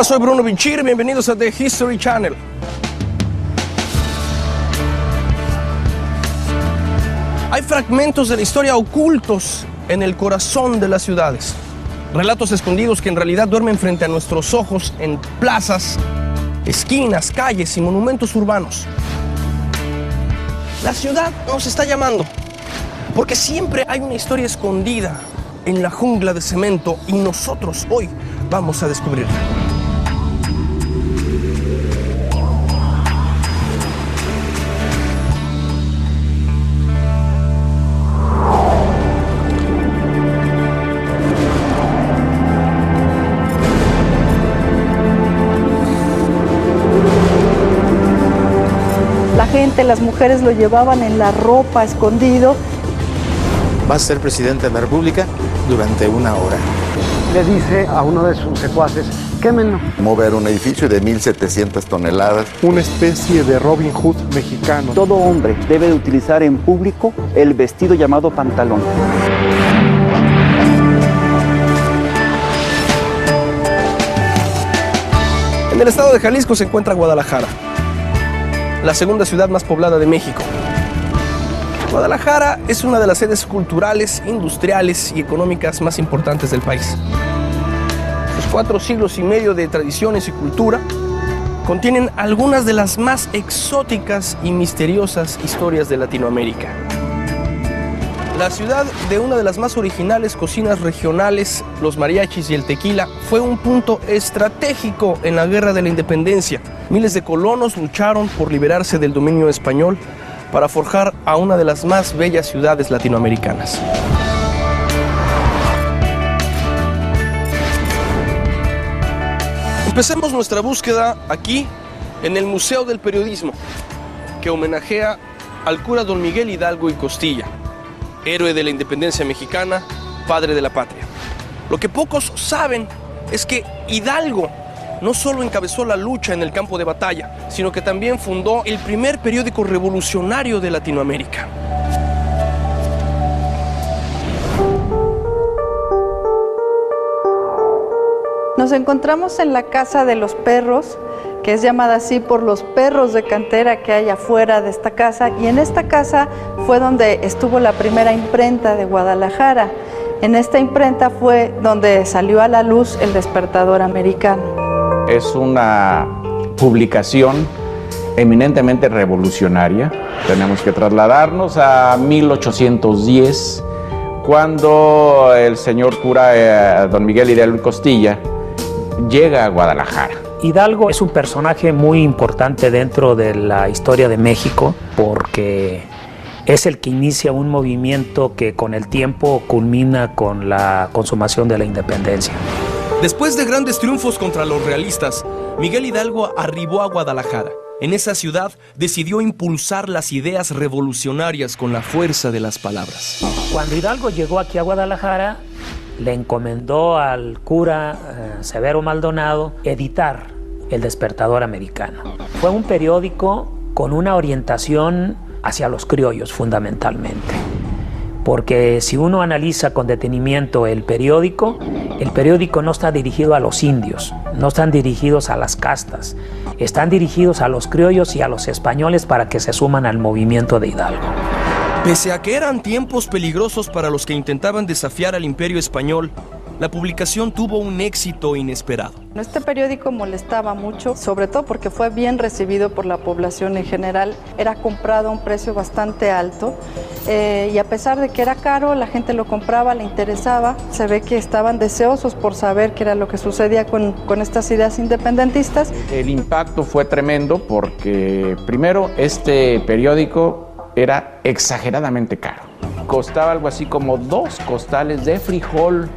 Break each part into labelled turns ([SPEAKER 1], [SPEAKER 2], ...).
[SPEAKER 1] Hola, soy Bruno Bichir, bienvenidos a The History Channel. Hay fragmentos de la historia ocultos en el corazón de las ciudades. Relatos escondidos que en realidad duermen frente a nuestros ojos en plazas, esquinas, calles y monumentos urbanos. La ciudad nos está llamando, porque siempre hay una historia escondida en la jungla de cemento y nosotros hoy vamos a descubrirla.
[SPEAKER 2] La gente, las mujeres lo llevaban en la ropa escondido.
[SPEAKER 3] Vas a ser presidente de la República durante 1 hora.
[SPEAKER 4] Le dice a uno de sus secuaces, quémenlo.
[SPEAKER 5] Mover un edificio de 1.700 toneladas.
[SPEAKER 6] Una especie de Robin Hood mexicano.
[SPEAKER 7] Todo hombre debe de utilizar en público el vestido llamado pantalón.
[SPEAKER 1] En el estado de Jalisco se encuentra Guadalajara, la segunda ciudad más poblada de México. Guadalajara es una de las sedes culturales, industriales y económicas más importantes del país. Sus 4 siglos y medio de tradiciones y cultura contienen algunas de las más exóticas y misteriosas historias de Latinoamérica. La ciudad de una de las más originales cocinas regionales, los mariachis y el tequila, fue un punto estratégico en la Guerra de la Independencia. Miles de colonos lucharon por liberarse del dominio español para forjar a una de las más bellas ciudades latinoamericanas. Empecemos nuestra búsqueda aquí, en el Museo del Periodismo, que homenajea al cura don Miguel Hidalgo y Costilla, héroe de la independencia mexicana, padre de la patria. Lo que pocos saben es que Hidalgo no solo encabezó la lucha en el campo de batalla, sino que también fundó el primer periódico revolucionario de Latinoamérica.
[SPEAKER 2] Nos encontramos en la Casa de los Perros, que es llamada así por los perros de cantera que hay afuera de esta casa, y en esta casa fue donde estuvo la primera imprenta de Guadalajara. En esta imprenta fue donde salió a la luz El Despertador Americano.
[SPEAKER 8] Es una publicación eminentemente revolucionaria. Tenemos que trasladarnos a 1810, cuando el señor cura don Miguel Hidalgo y Costilla llega a Guadalajara.
[SPEAKER 9] Hidalgo es un personaje muy importante dentro de la historia de México porque es el que inicia un movimiento que con el tiempo culmina con la consumación de la independencia.
[SPEAKER 1] Después de grandes triunfos contra los realistas, Miguel Hidalgo arribó a Guadalajara. En esa ciudad decidió impulsar las ideas revolucionarias con la fuerza de las palabras.
[SPEAKER 9] Cuando Hidalgo llegó aquí a Guadalajara, le encomendó al cura Severo Maldonado editar El Despertador Americano. Fue un periódico con una orientación hacia los criollos fundamentalmente. Porque si uno analiza con detenimiento el periódico no está dirigido a los indios, no están dirigidos a las castas, están dirigidos a los criollos y a los españoles para que se suman al movimiento de Hidalgo.
[SPEAKER 1] Pese a que eran tiempos peligrosos para los que intentaban desafiar al imperio español, la publicación tuvo un éxito inesperado.
[SPEAKER 2] Este periódico molestaba mucho, sobre todo porque fue bien recibido por la población en general. Era comprado a un precio bastante alto y a pesar de que era caro, la gente lo compraba, le interesaba. Se ve que estaban deseosos por saber qué era lo que sucedía con estas ideas independentistas.
[SPEAKER 8] El impacto fue tremendo porque, primero, este periódico era exageradamente caro. Costaba algo así como 2 costales de frijol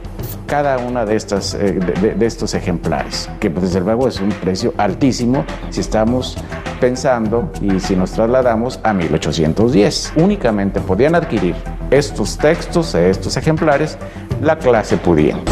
[SPEAKER 8] cada una de estos ejemplares, que pues, desde luego es un precio altísimo si estamos pensando y si nos trasladamos a 1810. Únicamente podían adquirir estos textos, estos ejemplares, la clase pudiente.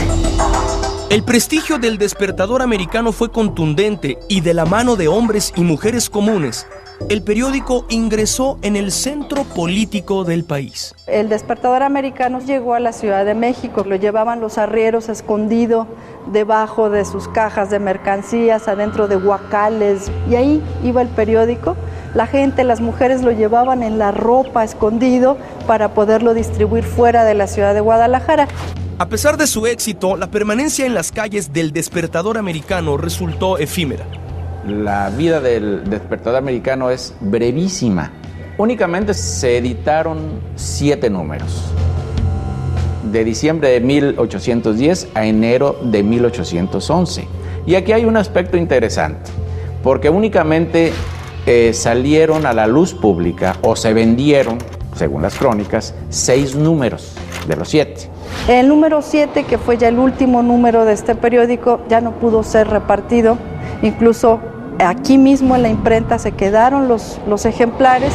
[SPEAKER 1] El prestigio del Despertador Americano fue contundente y de la mano de hombres y mujeres comunes, el periódico ingresó en el centro político del país.
[SPEAKER 2] El Despertador Americano llegó a la Ciudad de México, lo llevaban los arrieros escondido debajo de sus cajas de mercancías, adentro de huacales, y ahí iba el periódico. La gente, las mujeres lo llevaban en la ropa escondido para poderlo distribuir fuera de la ciudad de Guadalajara.
[SPEAKER 1] A pesar de su éxito, la permanencia en las calles del Despertador Americano resultó efímera.
[SPEAKER 8] La vida del Despertador Americano es brevísima. Únicamente se editaron 7 números. De diciembre de 1810 a enero de 1811. Y aquí hay un aspecto interesante, porque únicamente salieron a la luz pública o se vendieron, según las crónicas, 6 números de los 7.
[SPEAKER 2] El número 7, que fue ya el último número de este periódico, ya no pudo ser repartido. Incluso aquí mismo en la imprenta se quedaron los ejemplares.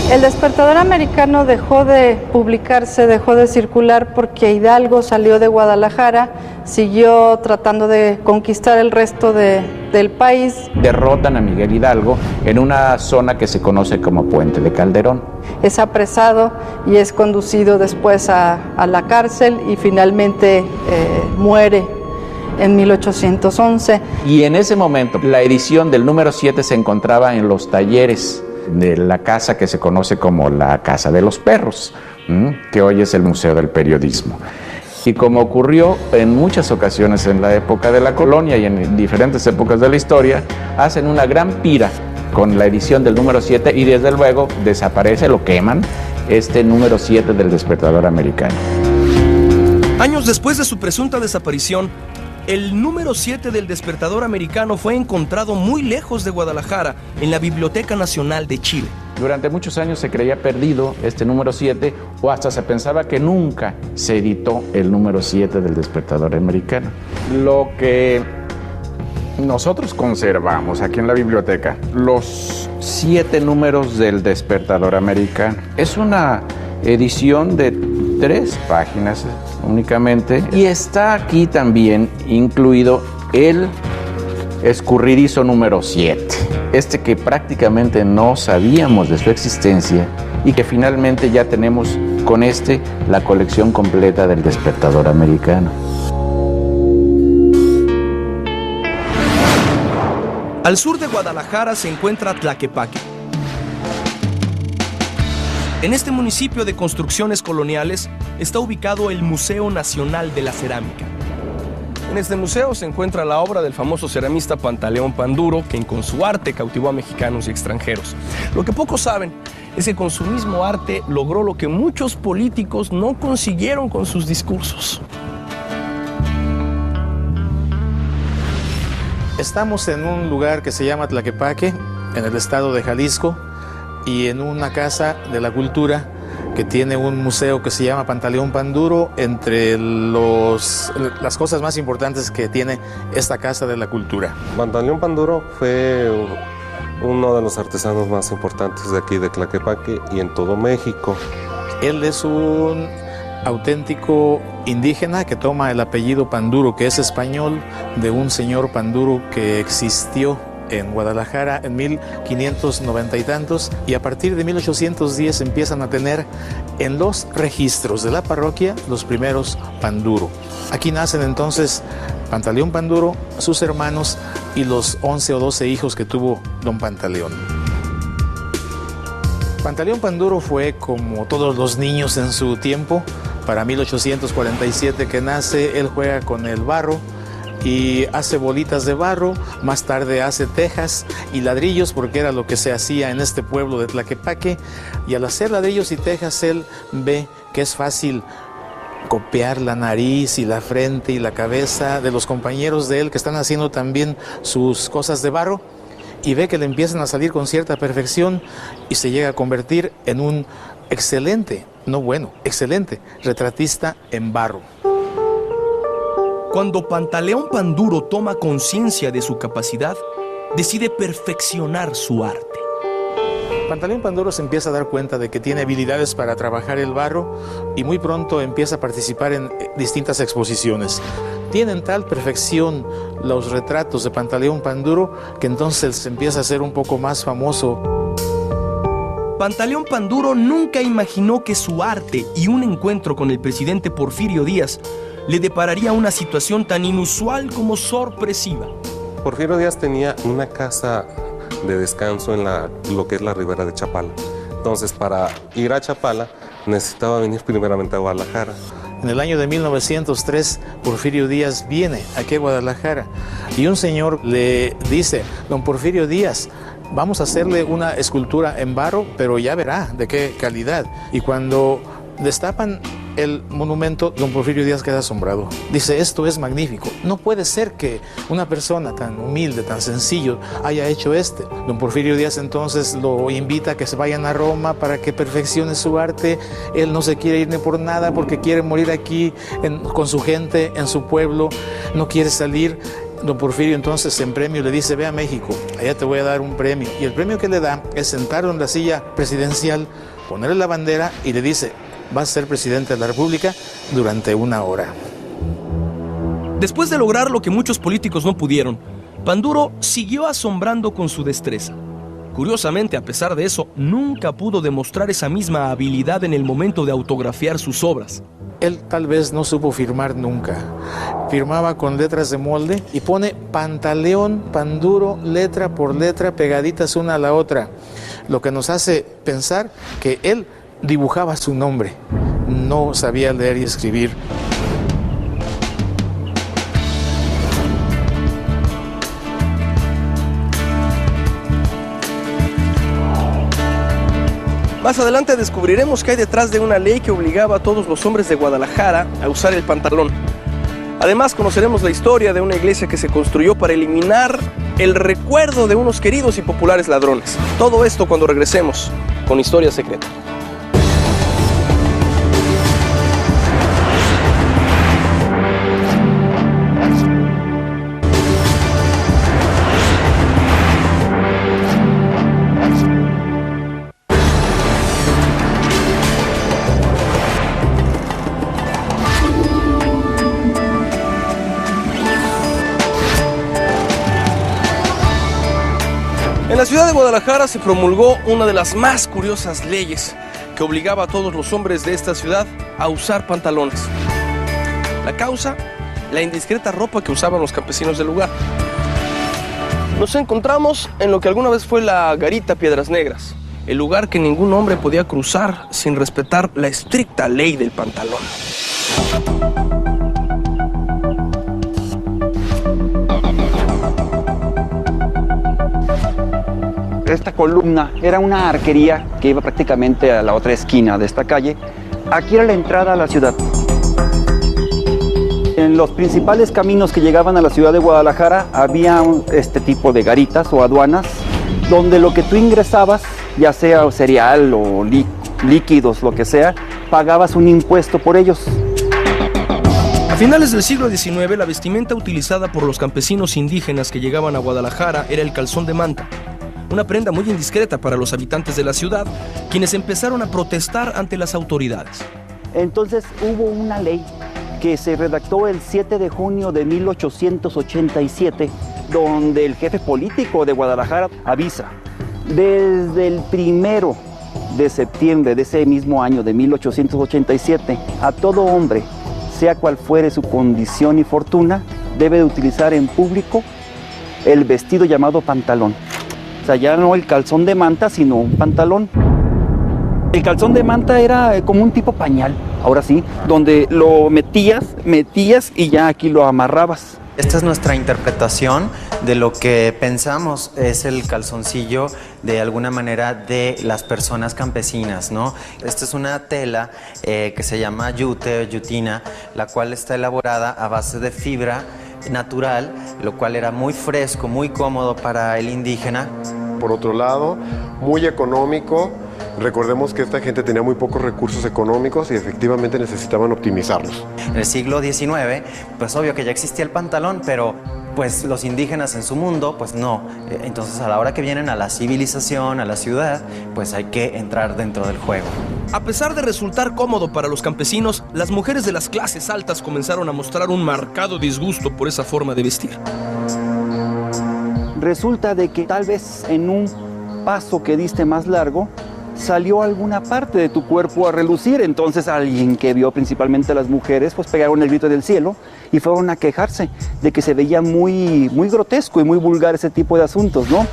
[SPEAKER 2] El Despertador Americano dejó de publicarse, dejó de circular porque Hidalgo salió de Guadalajara, siguió tratando de conquistar el resto del país.
[SPEAKER 8] Derrotan a Miguel Hidalgo en una zona que se conoce como Puente de Calderón.
[SPEAKER 2] Es apresado y es conducido después a la cárcel y finalmente muere en 1811.
[SPEAKER 8] Y en ese momento la edición del número 7 se encontraba en los talleres de la casa que se conoce como la Casa de los Perros, que hoy es el Museo del Periodismo. Y como ocurrió en muchas ocasiones en la época de la colonia y en diferentes épocas de la historia, hacen una gran pira con la edición del número 7 y desde luego desaparece, lo queman, este número 7 del Despertador Americano.
[SPEAKER 1] Años después de su presunta desaparición, el número 7 del Despertador Americano fue encontrado muy lejos de Guadalajara, en la Biblioteca Nacional de Chile.
[SPEAKER 8] Durante muchos años se creía perdido este número 7 o hasta se pensaba que nunca se editó el número 7 del Despertador Americano. Lo que nosotros conservamos aquí en la biblioteca, los 7 números del Despertador Americano, es una edición de 3 páginas únicamente y está aquí también incluido el escurridizo número 7, este que prácticamente no sabíamos de su existencia y que finalmente ya tenemos con este la colección completa del Despertador Americano.
[SPEAKER 1] Al sur de Guadalajara se encuentra Tlaquepaque. En este municipio de construcciones coloniales está ubicado el Museo Nacional de la Cerámica. En este museo se encuentra la obra del famoso ceramista Pantaleón Panduro, quien con su arte cautivó a mexicanos y extranjeros. Lo que pocos saben es que con su mismo arte logró lo que muchos políticos no consiguieron con sus discursos.
[SPEAKER 3] Estamos en un lugar que se llama Tlaquepaque, en el estado de Jalisco, y en una casa de la cultura que tiene un museo que se llama Pantaleón Panduro, entre las cosas más importantes que tiene esta casa de la cultura.
[SPEAKER 6] Pantaleón Panduro fue uno de los artesanos más importantes de aquí de Tlaquepaque y en todo México.
[SPEAKER 3] Él es un auténtico indígena que toma el apellido Panduro, que es español, de un señor Panduro que existió en Guadalajara en 1590 y tantos, y a partir de 1810 empiezan a tener en los registros de la parroquia los primeros Panduro. Aquí nacen entonces Pantaleón Panduro, sus hermanos y los 11 o 12 hijos que tuvo don Pantaleón. Pantaleón Panduro fue como todos los niños en su tiempo. Para 1847 que nace, él juega con el barro y hace bolitas de barro, más tarde hace tejas y ladrillos, porque era lo que se hacía en este pueblo de Tlaquepaque, y al hacer ladrillos y tejas él ve que es fácil copiar la nariz y la frente y la cabeza de los compañeros de él que están haciendo también sus cosas de barro, y ve que le empiezan a salir con cierta perfección y se llega a convertir en un excelente retratista en barro.
[SPEAKER 1] Cuando Pantaleón Panduro toma conciencia de su capacidad, decide perfeccionar su arte.
[SPEAKER 3] Pantaleón Panduro se empieza a dar cuenta de que tiene habilidades para trabajar el barro y muy pronto empieza a participar en distintas exposiciones. tienen tal perfección los retratos de Pantaleón Panduro que entonces empieza a ser un poco más famoso.
[SPEAKER 1] Pantaleón Panduro nunca imaginó que su arte y un encuentro con el presidente Porfirio Díaz le depararía una situación tan inusual como sorpresiva.
[SPEAKER 6] Porfirio Díaz tenía una casa de descanso en lo que es la ribera de Chapala. Entonces, para ir a Chapala, necesitaba venir primeramente a Guadalajara.
[SPEAKER 3] En el año de 1903, Porfirio Díaz viene aquí a Guadalajara y un señor le dice: don Porfirio Díaz, vamos a hacerle una escultura en barro, pero ya verá de qué calidad. Y cuando destapan el monumento, don Porfirio Díaz queda asombrado. Dice: esto es magnífico. No puede ser que una persona tan humilde, tan sencillo, haya hecho Don Porfirio Díaz entonces lo invita a que se vayan a Roma para que perfeccione su arte. Él no se quiere ir ni por nada porque quiere morir aquí con su gente, en su pueblo. No quiere salir. Don Porfirio entonces en premio le dice: ve a México, allá te voy a dar un premio. Y el premio que le da es sentarlo en la silla presidencial, ponerle la bandera y le dice: vas a ser presidente de la República durante 1 hora.
[SPEAKER 1] Después de lograr lo que muchos políticos no pudieron, Panduro siguió asombrando con su destreza. Curiosamente, a pesar de eso, nunca pudo demostrar esa misma habilidad en el momento de autografiar sus obras.
[SPEAKER 3] Él tal vez no supo firmar nunca. Firmaba con letras de molde y pone Pantaleón Panduro, letra por letra, pegaditas una a la otra. Lo que nos hace pensar que él dibujaba su nombre. No sabía leer y escribir.
[SPEAKER 1] Más adelante descubriremos que hay detrás de una ley que obligaba a todos los hombres de Guadalajara a usar el pantalón. Además, conoceremos la historia de una iglesia que se construyó para eliminar el recuerdo de unos queridos y populares ladrones. Todo esto cuando regresemos con Historia Secreta. En la ciudad de Guadalajara se promulgó una de las más curiosas leyes que obligaba a todos los hombres de esta ciudad a usar pantalones. La causa, la indiscreta ropa que usaban los campesinos del lugar. Nos encontramos en lo que alguna vez fue la garita Piedras Negras, el lugar que ningún hombre podía cruzar sin respetar la estricta ley del pantalón.
[SPEAKER 7] Esta columna era una arquería que iba prácticamente a la otra esquina de esta calle. Aquí era la entrada a la ciudad. En los principales caminos que llegaban a la ciudad de Guadalajara había este tipo de garitas o aduanas, donde lo que tú ingresabas, ya sea cereal o líquidos, lo que sea, pagabas un impuesto por ellos.
[SPEAKER 1] A finales del siglo XIX, la vestimenta utilizada por los campesinos indígenas que llegaban a Guadalajara era el calzón de manta. Una prenda muy indiscreta para los habitantes de la ciudad, quienes empezaron a protestar ante las autoridades.
[SPEAKER 7] Entonces hubo una ley que se redactó el 7 de junio de 1887, donde el jefe político de Guadalajara avisa: desde el 1 de septiembre de ese mismo año de 1887, a todo hombre, sea cual fuere su condición y fortuna, debe de utilizar en público el vestido llamado pantalón. O sea, ya no el calzón de manta, sino un pantalón. El calzón de manta era como un tipo pañal, ahora sí, donde lo metías y ya aquí lo amarrabas.
[SPEAKER 10] Esta es nuestra interpretación de lo que pensamos es el calzoncillo de alguna manera de las personas campesinas, ¿no? Esta es una tela que se llama yute o yutina, la cual está elaborada a base de fibra natural, lo cual era muy fresco, muy cómodo para el indígena.
[SPEAKER 11] Por otro lado, muy económico. Recordemos que esta gente tenía muy pocos recursos económicos y efectivamente necesitaban optimizarlos.
[SPEAKER 10] En el siglo XIX, pues obvio que ya existía el pantalón, pero pues los indígenas en su mundo, pues no. Entonces a la hora que vienen a la civilización, a la ciudad, pues hay que entrar dentro del juego.
[SPEAKER 1] A pesar de resultar cómodo para los campesinos, las mujeres de las clases altas comenzaron a mostrar un marcado disgusto por esa forma de vestir.
[SPEAKER 7] Resulta de que tal vez en un paso que diste más largo, salió alguna parte de tu cuerpo a relucir. Entonces alguien que vio principalmente a las mujeres, pues pegaron el grito del cielo y fueron a quejarse de que se veía muy grotesco y muy vulgar ese tipo de asuntos, ¿no?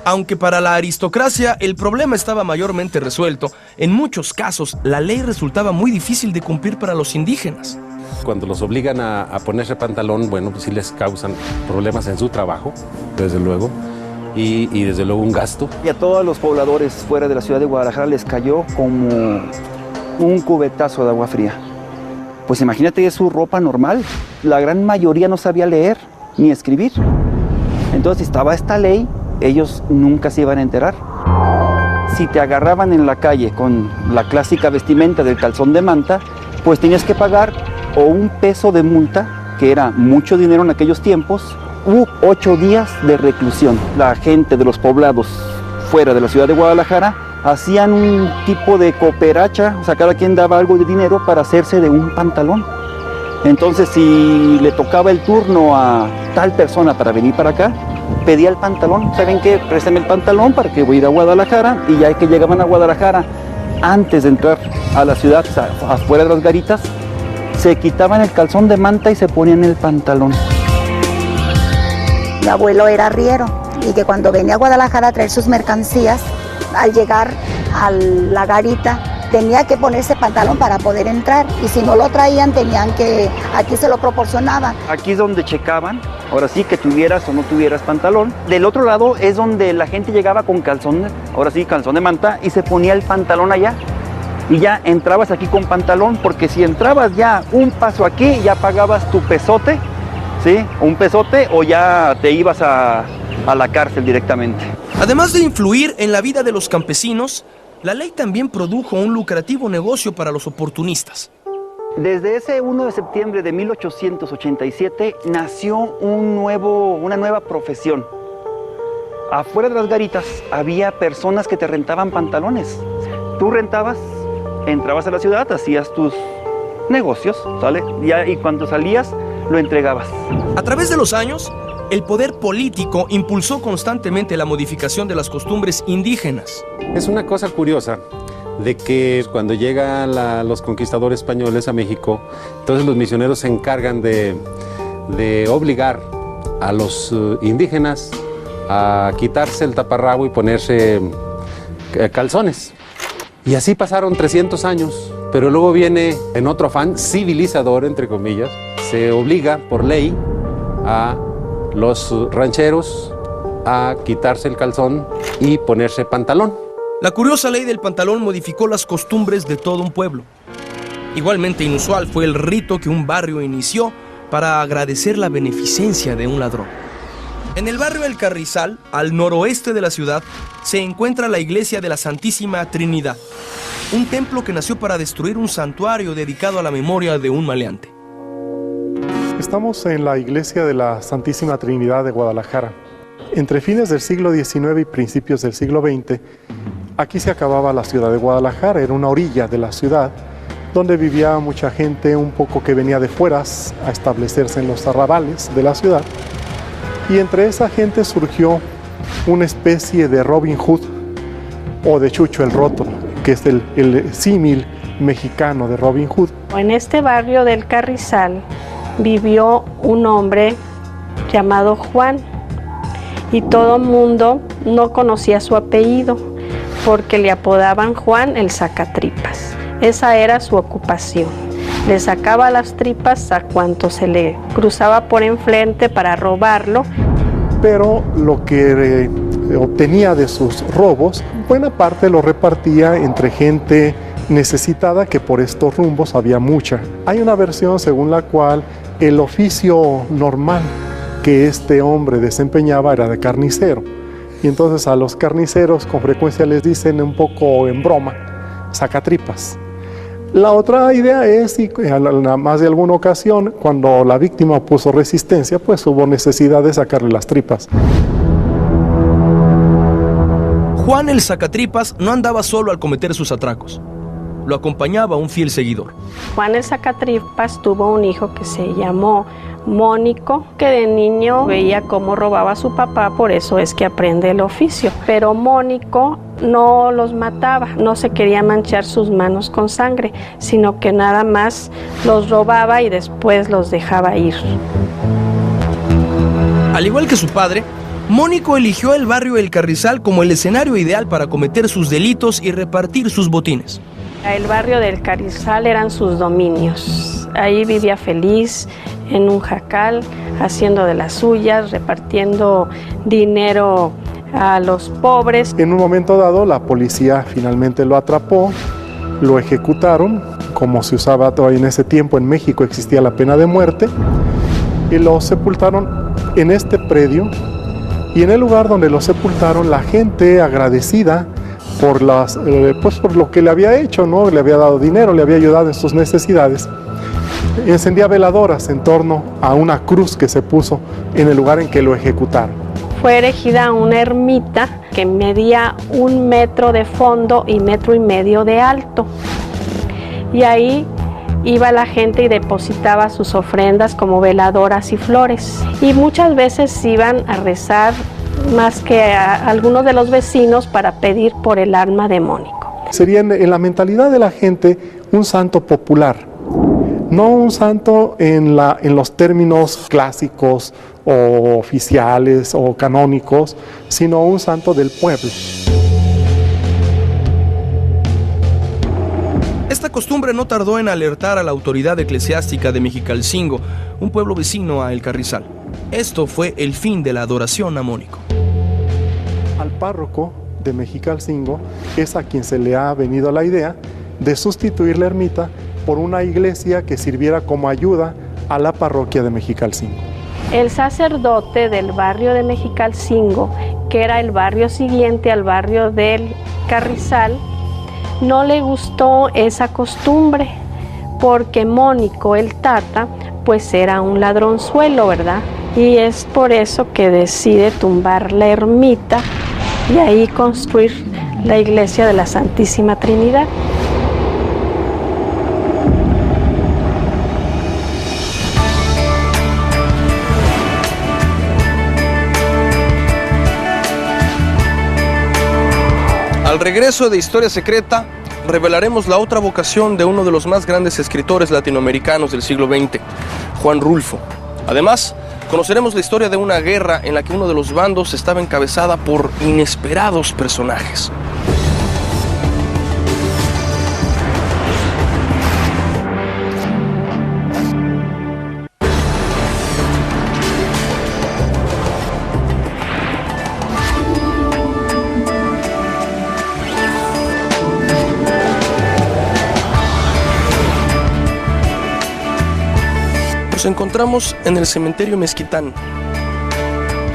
[SPEAKER 1] Aunque para la aristocracia el problema estaba mayormente resuelto, en muchos casos la ley resultaba muy difícil de cumplir para los indígenas.
[SPEAKER 12] Cuando los obligan a ponerse pantalón, bueno, pues sí les causan problemas en su trabajo, desde luego. Y desde luego un gasto.
[SPEAKER 7] Y a todos los pobladores fuera de la ciudad de Guadalajara les cayó como un cubetazo de agua fría. Pues imagínate, es su ropa normal. La gran mayoría no sabía leer ni escribir. Entonces, si estaba esta ley, ellos nunca se iban a enterar. Si te agarraban en la calle con la clásica vestimenta del calzón de manta, pues tenías que pagar o un peso de multa, que era mucho dinero en aquellos tiempos, u 8 días de reclusión. La gente de los poblados fuera de la ciudad de Guadalajara hacían un tipo de cooperacha, o sea, cada quien daba algo de dinero para hacerse de un pantalón. Entonces, si le tocaba el turno a tal persona para venir para acá, pedía el pantalón. ¿Saben qué? Préstame el pantalón para que voy a ir a Guadalajara. Y ya que llegaban a Guadalajara, antes de entrar a la ciudad, o sea, afuera de las garitas, se quitaban el calzón de manta y se ponían el pantalón.
[SPEAKER 13] Mi abuelo era arriero y que cuando venía a Guadalajara a traer sus mercancías, al llegar a la garita tenía que ponerse pantalón para poder entrar, y si no lo traían tenían que, aquí se lo proporcionaban.
[SPEAKER 7] Aquí es donde checaban, ahora sí, que tuvieras o no tuvieras pantalón. Del otro lado es donde la gente llegaba con calzón, ahora sí, calzón de manta, y se ponía el pantalón allá. Y ya entrabas aquí con pantalón, porque si entrabas ya un paso aquí, ya pagabas tu pesote, ¿sí? Un pesote, o ya te ibas a la cárcel directamente.
[SPEAKER 1] Además de influir en la vida de los campesinos, la ley también produjo un lucrativo negocio para los oportunistas.
[SPEAKER 7] Desde ese 1 de septiembre de 1887 nació una nueva profesión. Afuera de las garitas había personas que te rentaban pantalones. Tú rentabas, entrabas a la ciudad, hacías tus negocios, ¿sale? Y cuando salías, lo entregabas.
[SPEAKER 1] A través de los años, el poder político impulsó constantemente la modificación de las costumbres indígenas.
[SPEAKER 12] Es una cosa curiosa de que cuando llegan los conquistadores españoles a México, entonces los misioneros se encargan de obligar a los indígenas a quitarse el taparrabo y ponerse calzones. Y así pasaron 300 años, pero luego viene, en otro afán civilizador, entre comillas, se obliga por ley a los rancheros a quitarse el calzón y ponerse pantalón.
[SPEAKER 1] La curiosa ley del pantalón modificó las costumbres de todo un pueblo. Igualmente inusual fue el rito que un barrio inició para agradecer la beneficencia de un ladrón. En el barrio El Carrizal, al noroeste de la ciudad, se encuentra la iglesia de la Santísima Trinidad, un templo que nació para destruir un santuario dedicado a la memoria de un maleante.
[SPEAKER 14] Estamos en la iglesia de la Santísima Trinidad de Guadalajara. Entre fines del siglo XIX y principios del siglo XX, aquí se acababa la ciudad de Guadalajara, era una orilla de la ciudad, donde vivía mucha gente un poco que venía de fueras a establecerse en los arrabales de la ciudad. Y entre esa gente surgió una especie de Robin Hood o de Chucho el Roto, que es el símil mexicano de Robin Hood.
[SPEAKER 15] En este barrio del Carrizal vivió un hombre llamado Juan, y todo mundo no conocía su apellido porque le apodaban Juan el Sacatripas. Esa era su ocupación. Le sacaba las tripas a cuanto se le cruzaba por enfrente para robarlo.
[SPEAKER 14] Pero lo que obtenía de sus robos, buena parte lo repartía entre gente necesitada, que por estos rumbos había mucha. Hay una versión según la cual el oficio normal que este hombre desempeñaba era de carnicero. Y entonces a los carniceros con frecuencia les dicen un poco en broma, sacatripas. La otra idea es, y en más de alguna ocasión, cuando la víctima opuso resistencia, pues hubo necesidad de sacarle las tripas.
[SPEAKER 1] Juan el Sacatripas no andaba solo al cometer sus atracos. Lo acompañaba un fiel seguidor.
[SPEAKER 15] Juan el Sacatripas tuvo un hijo que se llamó Mónico, que de niño veía cómo robaba a su papá, por eso es que aprende el oficio. Pero Mónico no los mataba, no se quería manchar sus manos con sangre, sino que nada más los robaba y después los dejaba ir.
[SPEAKER 1] Al igual que su padre, Mónico eligió el barrio El Carrizal como el escenario ideal para cometer sus delitos y repartir sus botines.
[SPEAKER 15] El barrio del Carrizal eran sus dominios. Ahí vivía feliz, en un jacal, haciendo de las suyas, repartiendo dinero a los pobres.
[SPEAKER 14] En un momento dado, la policía finalmente lo atrapó, lo ejecutaron, como se usaba todavía en ese tiempo. En México existía la pena de muerte, y lo sepultaron en este predio. Y en el lugar donde lo sepultaron, la gente agradecida por lo que le había hecho, ¿no? Le había dado dinero, le había ayudado en sus necesidades, encendía veladoras en torno a una cruz que se puso en el lugar en que lo ejecutaron.
[SPEAKER 15] Fue erigida una ermita que medía 1 metro de fondo y 1,5 metros de alto. Y ahí iba la gente y depositaba sus ofrendas como veladoras y flores. Y muchas veces iban a rezar más que a algunos de los vecinos para pedir por el alma de Mónico.
[SPEAKER 14] Sería en la mentalidad de la gente un santo popular, no un santo en los términos clásicos o oficiales o canónicos, sino un santo del pueblo.
[SPEAKER 1] Esta costumbre no tardó en alertar a la autoridad eclesiástica de Mexicalcingo, un pueblo vecino a El Carrizal. Esto fue el fin de la adoración a Mónico.
[SPEAKER 14] Al párroco de Mexicalcingo es a quien se le ha venido la idea de sustituir la ermita por una iglesia que sirviera como ayuda a la parroquia de Mexicalcingo.
[SPEAKER 15] El sacerdote del barrio de Mexicalcingo, que era el barrio siguiente al barrio del Carrizal, no le gustó esa costumbre, porque Mónico, el Tata, pues era un ladronzuelo, ¿verdad? Y es por eso que decide tumbar la ermita y ahí construir la iglesia de la Santísima Trinidad.
[SPEAKER 1] Al regreso de Historia Secreta, revelaremos la otra vocación de uno de los más grandes escritores latinoamericanos del siglo XX, Juan Rulfo. Además, conoceremos la historia de una guerra en la que uno de los bandos estaba encabezada por inesperados personajes. Nos encontramos en el cementerio Mezquitán.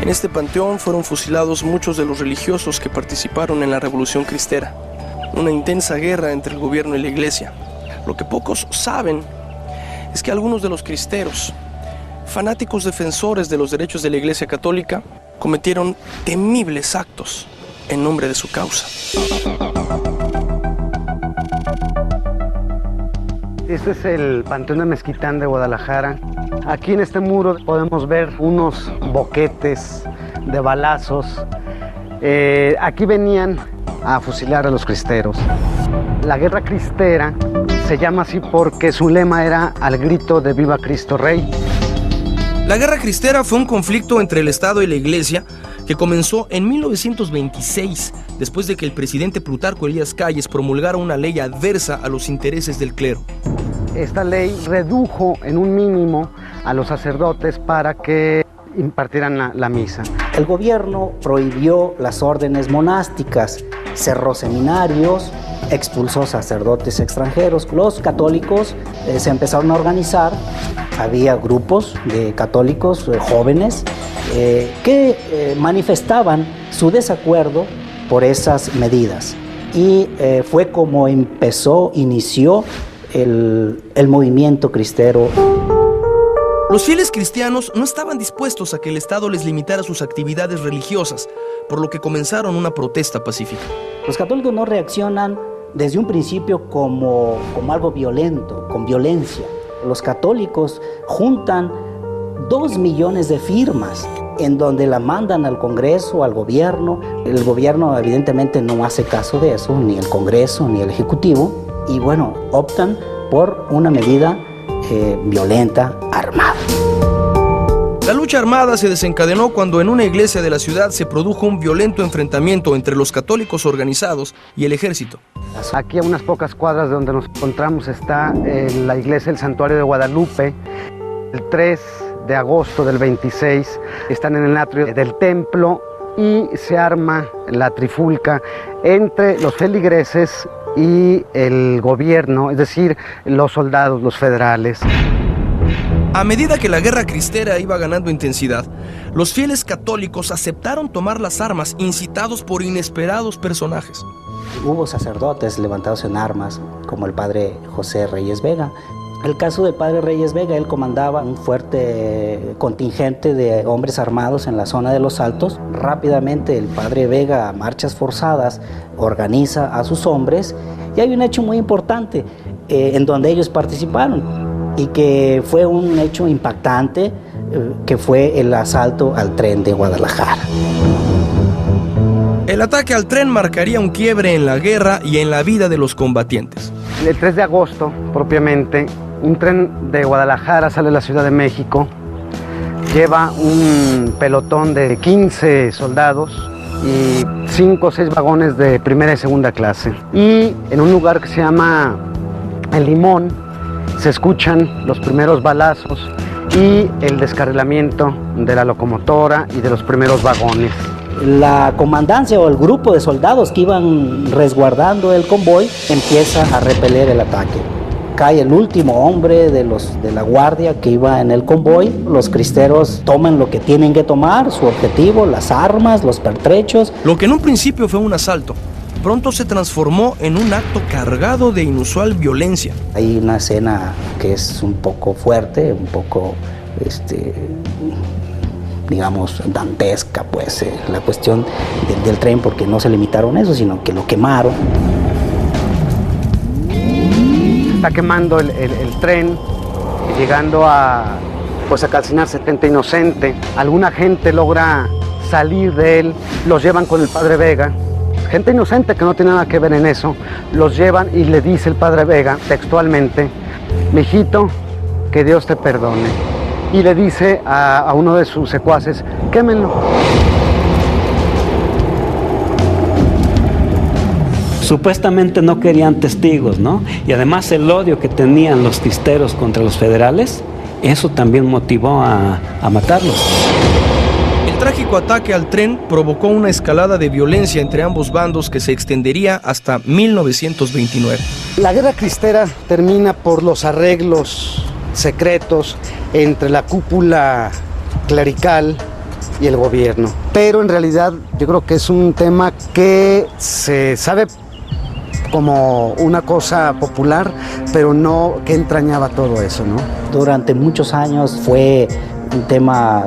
[SPEAKER 1] En este panteón fueron fusilados muchos de los religiosos que participaron en la Revolución Cristera, una intensa guerra entre el gobierno y la iglesia. Lo que pocos saben es que algunos de los cristeros, fanáticos defensores de los derechos de la Iglesia Católica, cometieron temibles actos en nombre de su causa.
[SPEAKER 4] Este es el Panteón de Mezquitán de Guadalajara. Aquí en este muro podemos ver unos boquetes de balazos. Aquí venían a fusilar a los cristeros. La guerra cristera se llama así porque su lema era al grito de Viva Cristo Rey.
[SPEAKER 1] La guerra cristera fue un conflicto entre el Estado y la Iglesia que comenzó en 1926, después de que el presidente Plutarco Elías Calles promulgara una ley adversa a los intereses del clero.
[SPEAKER 4] Esta ley redujo en un mínimo a los sacerdotes para que impartieran la misa.
[SPEAKER 16] El gobierno prohibió las órdenes monásticas, cerró seminarios, expulsó sacerdotes extranjeros. Los católicos se empezaron a organizar, había grupos de católicos jóvenes que manifestaban su desacuerdo por esas medidas. Y fue como inició el movimiento cristero.
[SPEAKER 1] Los fieles cristianos no estaban dispuestos a que el Estado les limitara sus actividades religiosas, por lo que comenzaron una protesta pacífica.
[SPEAKER 16] Los católicos no reaccionan desde un principio como algo violento, con violencia. Los católicos juntan 2 millones de firmas en donde la mandan al Congreso, al gobierno. El gobierno evidentemente no hace caso de eso, ni el Congreso, ni el Ejecutivo, y bueno, optan por una medida violenta, armada.
[SPEAKER 1] La lucha armada se desencadenó cuando en una iglesia de la ciudad se produjo un violento enfrentamiento entre los católicos organizados y el ejército.
[SPEAKER 4] Aquí a unas pocas cuadras de donde nos encontramos está la iglesia del Santuario de Guadalupe. El 3 de agosto del 26 están en el atrio del templo y se arma la trifulca entre los feligreses y el gobierno, es decir, los soldados, los federales.
[SPEAKER 1] A medida que la guerra cristera iba ganando intensidad, los fieles católicos aceptaron tomar las armas incitados por inesperados personajes.
[SPEAKER 16] Hubo sacerdotes levantados en armas, como el padre José Reyes Vega. El caso del padre Reyes Vega, él comandaba un fuerte contingente de hombres armados en la zona de los Altos. Rápidamente el padre Vega, a marchas forzadas, organiza a sus hombres y hay un hecho muy importante en donde ellos participaron y que fue un hecho impactante, que fue el asalto al tren de Guadalajara.
[SPEAKER 1] El ataque al tren marcaría un quiebre en la guerra y en la vida de los combatientes.
[SPEAKER 4] El 3 de agosto, propiamente, un tren de Guadalajara sale de la Ciudad de México, lleva un pelotón de 15 soldados y 5 o 6 vagones de primera y segunda clase. Y en un lugar que se llama El Limón se escuchan los primeros balazos y el descarrilamiento de la locomotora y de los primeros vagones.
[SPEAKER 16] La comandancia o el grupo de soldados que iban resguardando el convoy empieza a repeler el ataque. Cae el último hombre de la guardia que iba en el convoy. Los cristeros toman lo que tienen que tomar, su objetivo, las armas, los pertrechos.
[SPEAKER 1] Lo que en un principio fue un asalto, pronto se transformó en un acto cargado de inusual violencia.
[SPEAKER 16] Hay una escena que es un poco fuerte, un poco, digamos, dantesca, pues, la cuestión del tren, porque no se limitaron a eso, sino que lo quemaron.
[SPEAKER 4] Está quemando el tren, llegando a calcinar 70 inocentes. Alguna gente logra salir de él, los llevan con el padre Vega. Gente inocente que no tiene nada que ver en eso, los llevan y le dice el padre Vega textualmente: mijito, que Dios te perdone. Y le dice a uno de sus secuaces: quémenlo.
[SPEAKER 17] Supuestamente no querían testigos, ¿no? Y además el odio que tenían los cristeros contra los federales, eso también motivó a matarlos.
[SPEAKER 1] El trágico ataque al tren provocó una escalada de violencia entre ambos bandos que se extendería hasta 1929.
[SPEAKER 4] La guerra cristera termina por los arreglos secretos entre la cúpula clerical y el gobierno. Pero en realidad yo creo que es un tema que se sabe como una cosa popular, pero no que entrañaba todo eso, ¿no?
[SPEAKER 16] Durante muchos años fue un tema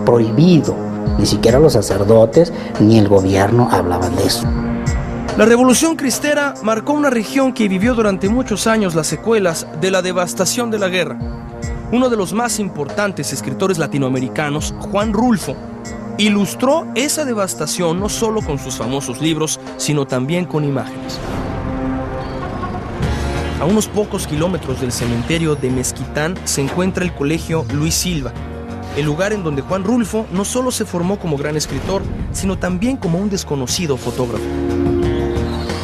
[SPEAKER 16] prohibido. Ni siquiera los sacerdotes ni el gobierno hablaban de eso.
[SPEAKER 1] La Revolución Cristera marcó una región que vivió durante muchos años las secuelas de la devastación de la guerra. Uno de los más importantes escritores latinoamericanos, Juan Rulfo, ilustró esa devastación no solo con sus famosos libros, sino también con imágenes. A unos pocos kilómetros del cementerio de Mezquitán se encuentra el Colegio Luis Silva, el lugar en donde Juan Rulfo no solo se formó como gran escritor, sino también como un desconocido fotógrafo.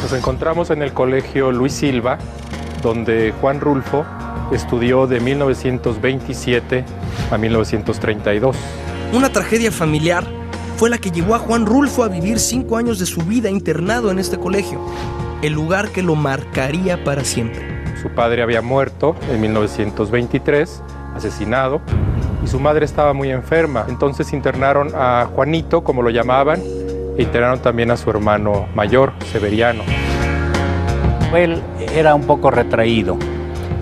[SPEAKER 18] Nos encontramos en el Colegio Luis Silva, donde Juan Rulfo estudió de 1927 a 1932.
[SPEAKER 1] Una tragedia familiar fue la que llevó a Juan Rulfo a vivir 5 años de su vida internado en este colegio, el lugar que lo marcaría para siempre.
[SPEAKER 18] Su padre había muerto en 1923, asesinado, y su madre estaba muy enferma. Entonces internaron a Juanito, como lo llamaban, e internaron también a su hermano mayor, Severiano.
[SPEAKER 19] Él era un poco retraído,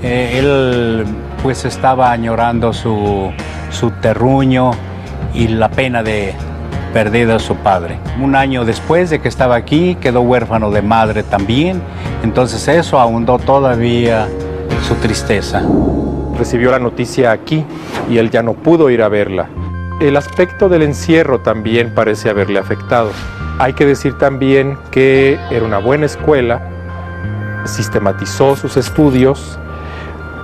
[SPEAKER 19] Él pues estaba añorando su terruño y la pena de perder a su padre. Un año después de que estaba aquí, quedó huérfano de madre también, entonces eso ahondó todavía su tristeza.
[SPEAKER 18] Recibió la noticia aquí y él ya no pudo ir a verla. El aspecto del encierro también parece haberle afectado. Hay que decir también que era una buena escuela, sistematizó sus estudios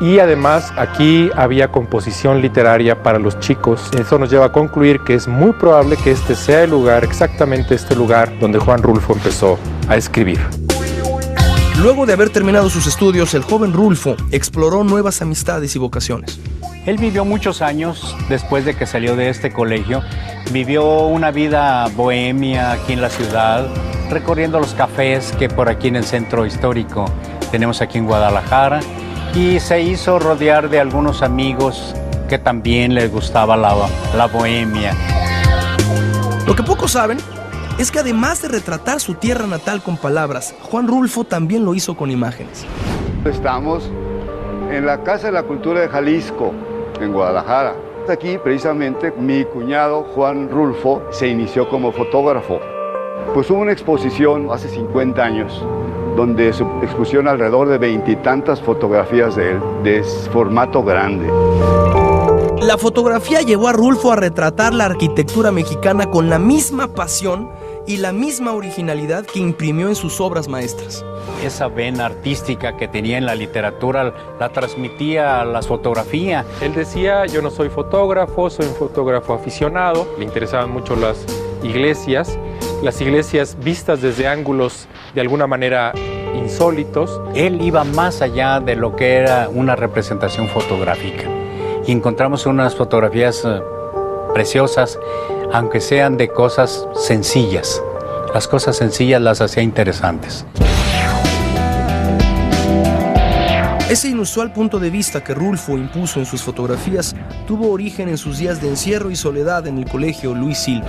[SPEAKER 18] y además aquí había composición literaria para los chicos. Eso nos lleva a concluir que es muy probable que este sea el lugar, exactamente este lugar, donde Juan Rulfo empezó a escribir.
[SPEAKER 1] Luego de haber terminado sus estudios, el joven Rulfo exploró nuevas amistades y vocaciones.
[SPEAKER 19] Él vivió muchos años después de que salió de este colegio. Vivió una vida bohemia aquí en la ciudad, recorriendo los cafés que por aquí en el centro histórico tenemos aquí en Guadalajara, y se hizo rodear de algunos amigos que también les gustaba la bohemia.
[SPEAKER 1] Lo que pocos saben es que además de retratar su tierra natal con palabras, Juan Rulfo también lo hizo con imágenes.
[SPEAKER 20] Estamos en la Casa de la Cultura de Jalisco, en Guadalajara. Aquí precisamente mi cuñado Juan Rulfo se inició como fotógrafo. Pues hubo una exposición hace 50 años donde se expusieron alrededor de 20 y tantas fotografías de él, de formato grande.
[SPEAKER 1] La fotografía llevó a Rulfo a retratar la arquitectura mexicana con la misma pasión y la misma originalidad que imprimió en sus obras maestras.
[SPEAKER 19] Esa vena artística que tenía en la literatura la transmitía a las fotografías.
[SPEAKER 18] Él decía, yo no soy fotógrafo, soy un fotógrafo aficionado. Le interesaban mucho las iglesias vistas desde ángulos de alguna manera insólitos.
[SPEAKER 19] Él iba más allá de lo que era una representación fotográfica. Y encontramos unas fotografías preciosas, aunque sean de cosas sencillas. Las cosas sencillas las hacía interesantes.
[SPEAKER 1] Ese inusual punto de vista que Rulfo impuso en sus fotografías tuvo origen en sus días de encierro y soledad en el colegio Luis Silva.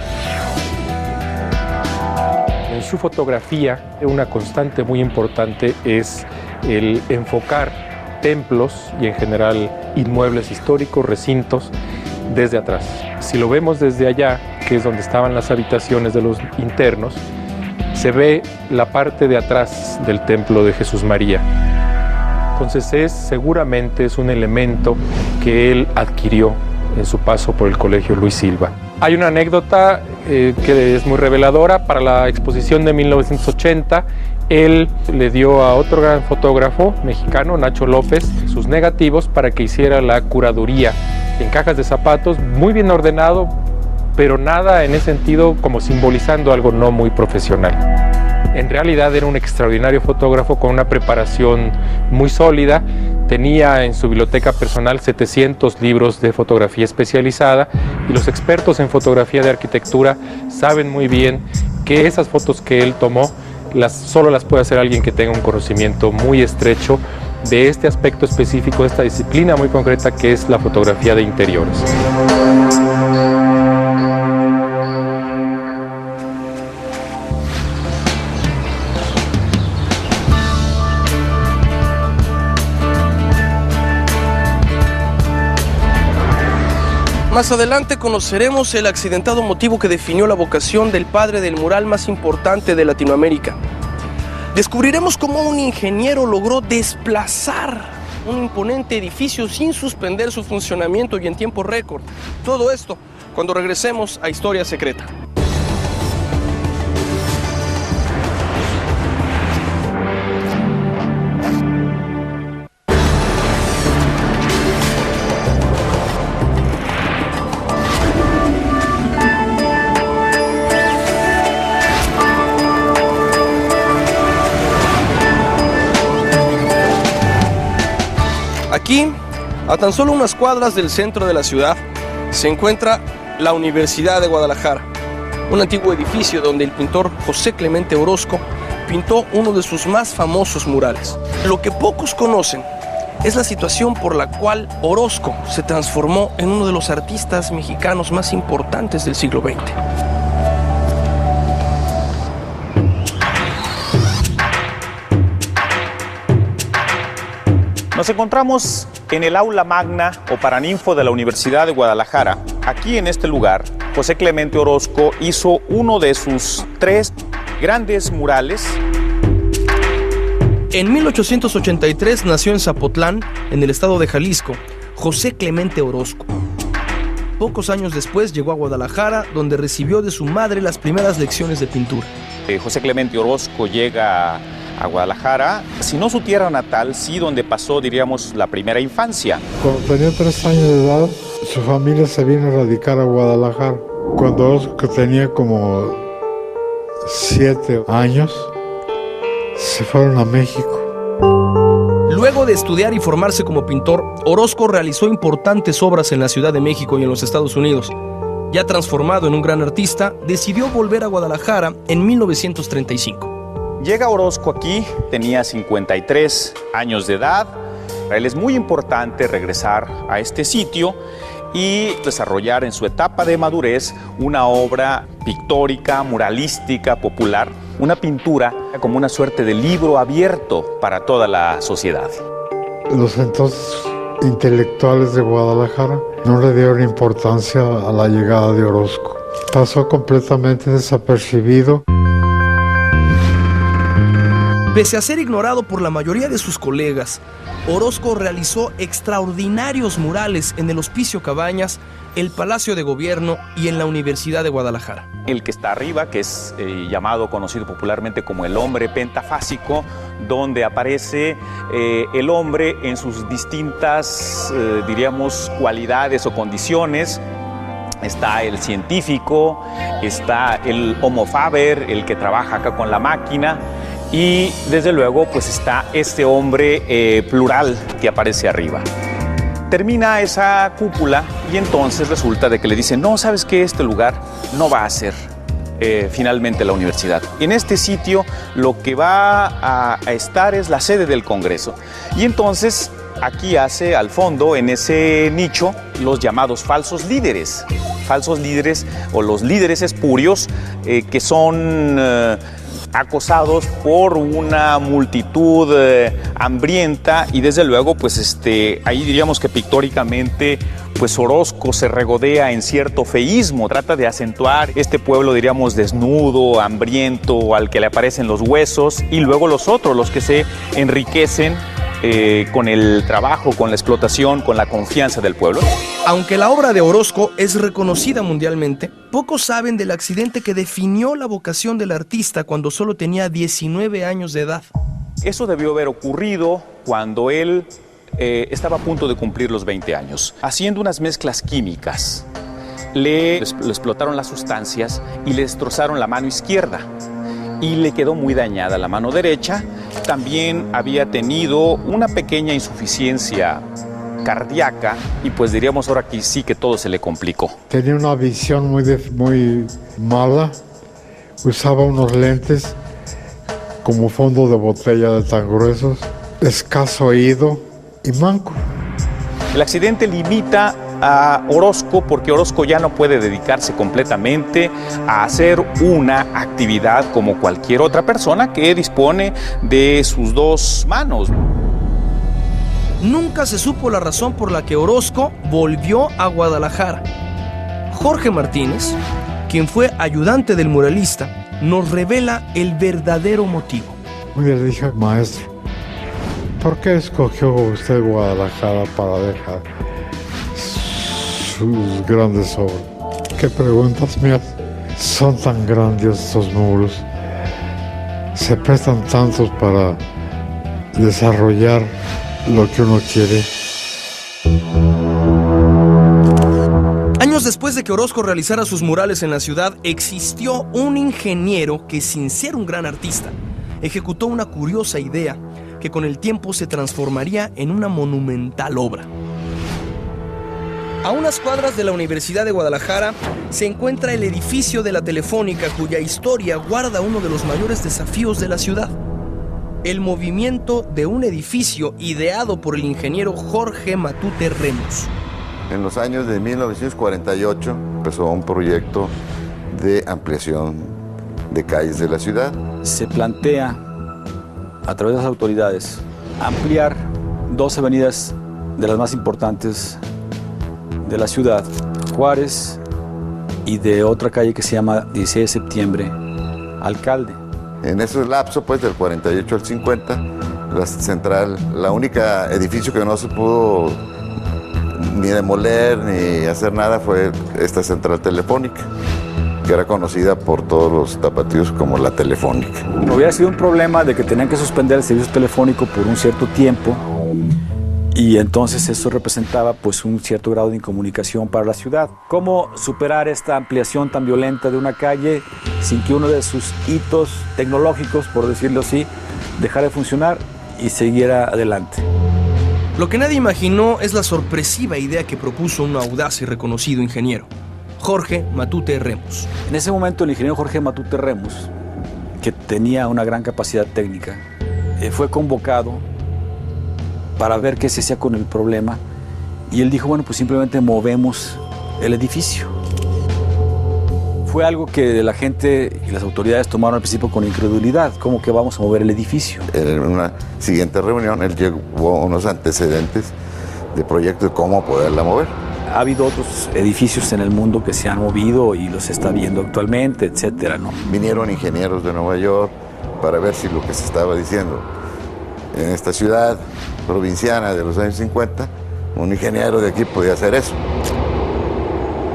[SPEAKER 18] En su fotografía, una constante muy importante es el enfocar templos y en general inmuebles históricos, recintos, desde atrás. Si lo vemos desde allá, que es donde estaban las habitaciones de los internos, se ve la parte de atrás del templo de Jesús María. Entonces seguramente es un elemento que él adquirió en su paso por el colegio Luis Silva. Hay una anécdota que es muy reveladora. Para la exposición de 1980, él le dio a otro gran fotógrafo mexicano, Nacho López, sus negativos para que hiciera la curaduría en cajas de zapatos, muy bien ordenado, pero nada en ese sentido como simbolizando algo no muy profesional. En realidad era un extraordinario fotógrafo con una preparación muy sólida. Tenía en su biblioteca personal 700 libros de fotografía especializada y los expertos en fotografía de arquitectura saben muy bien que esas fotos que él tomó solo las puede hacer alguien que tenga un conocimiento muy estrecho de este aspecto específico, de esta disciplina muy concreta que es la fotografía de interiores.
[SPEAKER 1] Más adelante conoceremos el accidentado motivo que definió la vocación del padre del mural más importante de Latinoamérica. Descubriremos cómo un ingeniero logró desplazar un imponente edificio sin suspender su funcionamiento y en tiempo récord. Todo esto cuando regresemos a Historia Secreta. Aquí, a tan solo unas cuadras del centro de la ciudad, se encuentra la Universidad de Guadalajara, un antiguo edificio donde el pintor José Clemente Orozco pintó uno de sus más famosos murales. Lo que pocos conocen es la situación por la cual Orozco se transformó en uno de los artistas mexicanos más importantes del siglo XX.
[SPEAKER 21] Nos encontramos en el aula magna o paraninfo de la Universidad de Guadalajara. Aquí en este lugar, José Clemente Orozco hizo uno de sus 3 grandes murales.
[SPEAKER 1] En 1883 nació en Zapotlán, en el estado de Jalisco, José Clemente Orozco. Pocos años después llegó a Guadalajara, donde recibió de su madre las primeras lecciones de pintura.
[SPEAKER 21] José Clemente Orozco llega a Guadalajara, si no su tierra natal, sí donde pasó, diríamos, la primera infancia.
[SPEAKER 22] Cuando tenía 3 años de edad, su familia se vino a radicar a Guadalajara. Cuando Orozco tenía como 7 años, se fueron a México.
[SPEAKER 1] Luego de estudiar y formarse como pintor, Orozco realizó importantes obras en la Ciudad de México y en los Estados Unidos. Ya transformado en un gran artista, decidió volver a Guadalajara en 1935.
[SPEAKER 21] Llega Orozco aquí, tenía 53 años de edad. Para él es muy importante regresar a este sitio y desarrollar en su etapa de madurez una obra pictórica, muralística, popular, una pintura como una suerte de libro abierto para toda la sociedad.
[SPEAKER 22] Los entonces intelectuales de Guadalajara no le dieron importancia a la llegada de Orozco. Pasó completamente desapercibido.
[SPEAKER 1] Pese a ser ignorado por la mayoría de sus colegas, Orozco realizó extraordinarios murales en el Hospicio Cabañas, el Palacio de Gobierno y en la Universidad de Guadalajara.
[SPEAKER 21] El que está arriba, que es conocido popularmente como el hombre pentafásico, donde aparece el hombre en sus distintas, diríamos, cualidades o condiciones. Está el científico, está el homo faber, el que trabaja acá con la máquina, y desde luego pues está este hombre plural que aparece arriba. Termina esa cúpula y entonces resulta de que le dicen, no, ¿sabes qué? Este lugar no va a ser finalmente la universidad. En este sitio lo que va a estar es la sede del Congreso. Y entonces aquí hace al fondo, en ese nicho, los llamados falsos líderes o los líderes espurios que son acosados por una multitud hambrienta, y desde luego pues ahí diríamos que pictóricamente pues Orozco se regodea en cierto feísmo, trata de acentuar este pueblo, diríamos, desnudo, hambriento, al que le aparecen los huesos, y luego los otros, los que se enriquecen con el trabajo, con la explotación, con la confianza del pueblo.
[SPEAKER 1] Aunque la obra de Orozco es reconocida mundialmente, pocos saben del accidente que definió la vocación del artista cuando solo tenía 19 años de edad.
[SPEAKER 21] Eso debió haber ocurrido cuando él estaba a punto de cumplir los 20 años. Haciendo unas mezclas químicas, le explotaron las sustancias y le destrozaron la mano izquierda. Y le quedó muy dañada la mano derecha. También había tenido una pequeña insuficiencia cardíaca y pues diríamos ahora que sí que todo se le complicó.
[SPEAKER 22] Tenía una visión muy mala, usaba unos lentes como fondo de botella de tan gruesos, escaso oído y manco.
[SPEAKER 21] El accidente limita a Orozco porque Orozco ya no puede dedicarse completamente a hacer una actividad como cualquier otra persona que dispone de sus 2 manos.
[SPEAKER 1] Nunca se supo la razón por la que Orozco volvió a Guadalajara. Jorge Martínez, quien fue ayudante del muralista, nos revela el verdadero motivo.
[SPEAKER 22] Le dije, maestro, ¿por qué escogió usted Guadalajara para dejar sus grandes obras? ¿Qué preguntas me hace? Son tan grandes estos muros, se prestan tantos para desarrollar lo que uno quiere.
[SPEAKER 1] Años después de que Orozco realizara sus murales en la ciudad, existió un ingeniero que, sin ser un gran artista, ejecutó una curiosa idea que con el tiempo se transformaría en una monumental obra. A unas cuadras de la Universidad de Guadalajara se encuentra el edificio de la Telefónica, cuya historia guarda uno de los mayores desafíos de la ciudad: el movimiento de un edificio ideado por el ingeniero Jorge Matute Remos.
[SPEAKER 5] En los años de 1948 empezó un proyecto de ampliación de calles de la ciudad.
[SPEAKER 23] Se plantea a través de las autoridades ampliar
[SPEAKER 2] dos avenidas de las más importantes de la ciudad, Juárez y de otra calle que se llama 16 de septiembre, Alcalde.
[SPEAKER 5] En ese lapso, pues, del 48 al 50, la central, la única edificio que no se pudo ni demoler ni hacer nada fue esta central telefónica, que era conocida por todos los tapatíos como la Telefónica.
[SPEAKER 2] Hubiera sido un problema de que tenían que suspender el servicio telefónico por un cierto tiempo y entonces eso representaba pues un cierto grado de incomunicación para la ciudad. ¿Cómo superar esta ampliación tan violenta de una calle sin que uno de sus hitos tecnológicos, por decirlo así, dejara de funcionar y siguiera adelante?
[SPEAKER 1] Lo que nadie imaginó es la sorpresiva idea que propuso un audaz y reconocido ingeniero, Jorge Matute Remus.
[SPEAKER 2] En ese momento el ingeniero Jorge Matute Remus, que tenía una gran capacidad técnica, fue convocado para ver qué se hacía con el problema y él dijo, bueno, pues simplemente movemos el edificio. Fue algo que la gente y las autoridades tomaron al principio con incredulidad. ¿Cómo que vamos a mover el edificio?
[SPEAKER 5] En una siguiente reunión él llevó unos antecedentes de proyectos de cómo poderla mover.
[SPEAKER 2] Ha habido otros edificios en el mundo que se han movido y los está viendo actualmente, etcétera, ¿no?
[SPEAKER 5] Vinieron ingenieros de Nueva York para ver si lo que se estaba diciendo en esta ciudad provinciana de los años 50, un ingeniero de aquí podía hacer eso.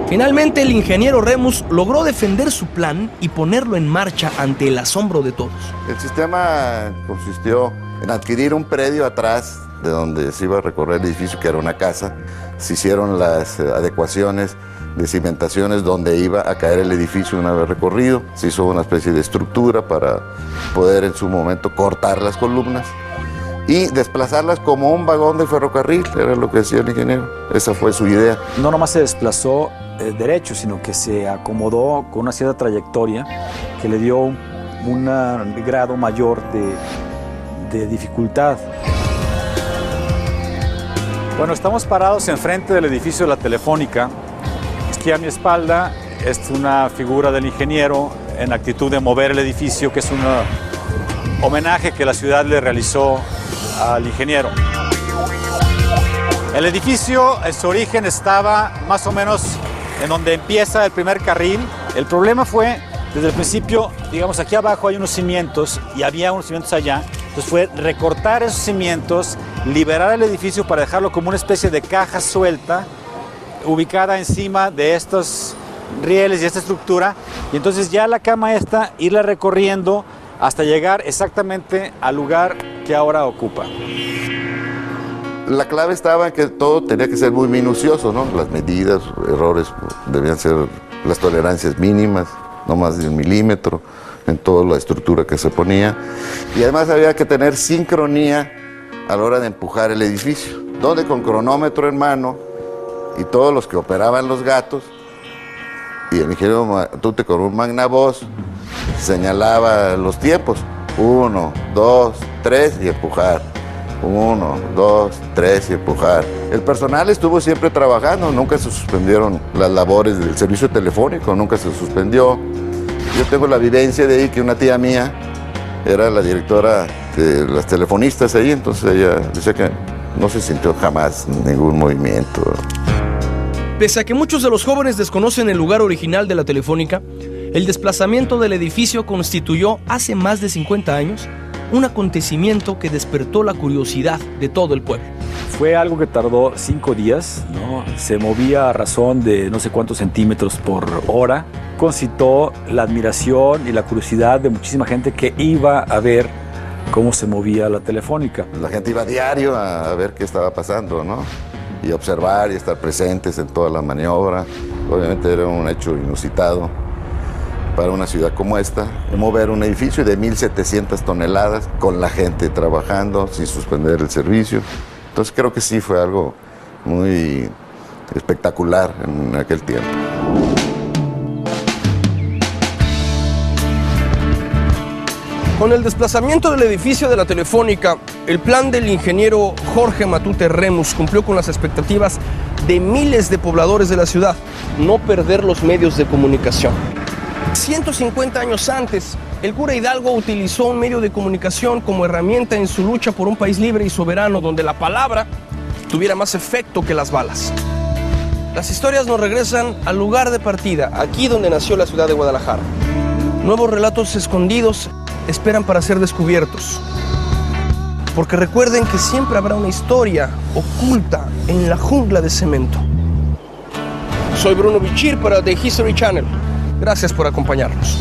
[SPEAKER 1] Finalmente, el ingeniero Remus logró defender su plan y ponerlo en marcha ante el asombro de todos.
[SPEAKER 5] El sistema consistió en adquirir un predio atrás de donde se iba a recorrer el edificio, que era una casa. Se hicieron las adecuaciones de cimentaciones donde iba a caer el edificio una vez recorrido. Se hizo una especie de estructura para poder en su momento cortar las columnas y desplazarlas como un vagón de ferrocarril, era lo que decía el ingeniero. Esa fue su idea.
[SPEAKER 2] No nomás se desplazó derecho, sino que se acomodó con una cierta trayectoria que le dio un grado mayor de dificultad. Bueno, estamos parados enfrente del edificio de la Telefónica. Aquí a mi espalda es una figura del ingeniero en actitud de mover el edificio, que es un homenaje que la ciudad le realizó al ingeniero. El edificio en su origen estaba más o menos en donde empieza el primer carril. El problema fue, desde el principio, digamos, aquí abajo hay unos cimientos y había unos cimientos allá. Entonces fue recortar esos cimientos, liberar el edificio para dejarlo como una especie de caja suelta, ubicada encima de estos rieles y esta estructura. Y entonces ya la cama esta, irla recorriendo hasta llegar exactamente al lugar que ahora ocupa.
[SPEAKER 5] La clave estaba en que todo tenía que ser muy minucioso, ¿no? Las medidas, errores, debían ser las tolerancias mínimas, no más de 1 milímetro en toda la estructura que se ponía. Y además había que tener sincronía a la hora de empujar el edificio, donde con cronómetro en mano y todos los que operaban los gatos, y el ingeniero Matute con un magnavoz señalaba los tiempos, 1, 2, 3 y empujar. 1, 2, 3 y empujar. El personal estuvo siempre trabajando, nunca se suspendieron las labores del servicio telefónico, nunca se suspendió. Yo tengo la vivencia de ahí que una tía mía era la directora de las telefonistas ahí, entonces ella decía que no se sintió jamás ningún movimiento.
[SPEAKER 1] Pese a que muchos de los jóvenes desconocen el lugar original de la Telefónica, el desplazamiento del edificio constituyó hace más de 50 años un acontecimiento que despertó la curiosidad de todo el pueblo.
[SPEAKER 2] Fue algo que tardó 5 días, ¿no? Se movía a razón de no sé cuántos centímetros por hora. Concitó la admiración y la curiosidad de muchísima gente que iba a ver cómo se movía la Telefónica.
[SPEAKER 5] La gente iba a diario a ver qué estaba pasando, ¿no? Y observar y estar presentes en toda la maniobra. Obviamente era un hecho inusitado para una ciudad como esta, mover un edificio de 1.700 toneladas con la gente trabajando sin suspender el servicio. Entonces creo que sí fue algo muy espectacular en aquel tiempo.
[SPEAKER 1] Con el desplazamiento del edificio de la Telefónica, el plan del ingeniero Jorge Matute Remus cumplió con las expectativas de miles de pobladores de la ciudad: no perder los medios de comunicación. 150 años antes, el cura Hidalgo utilizó un medio de comunicación como herramienta en su lucha por un país libre y soberano donde la palabra tuviera más efecto que las balas. Las historias nos regresan al lugar de partida, aquí donde nació la ciudad de Guadalajara. Nuevos relatos escondidos esperan para ser descubiertos. Porque recuerden que siempre habrá una historia oculta en la jungla de cemento. Soy Bruno Bichir para The History Channel. Gracias por acompañarnos.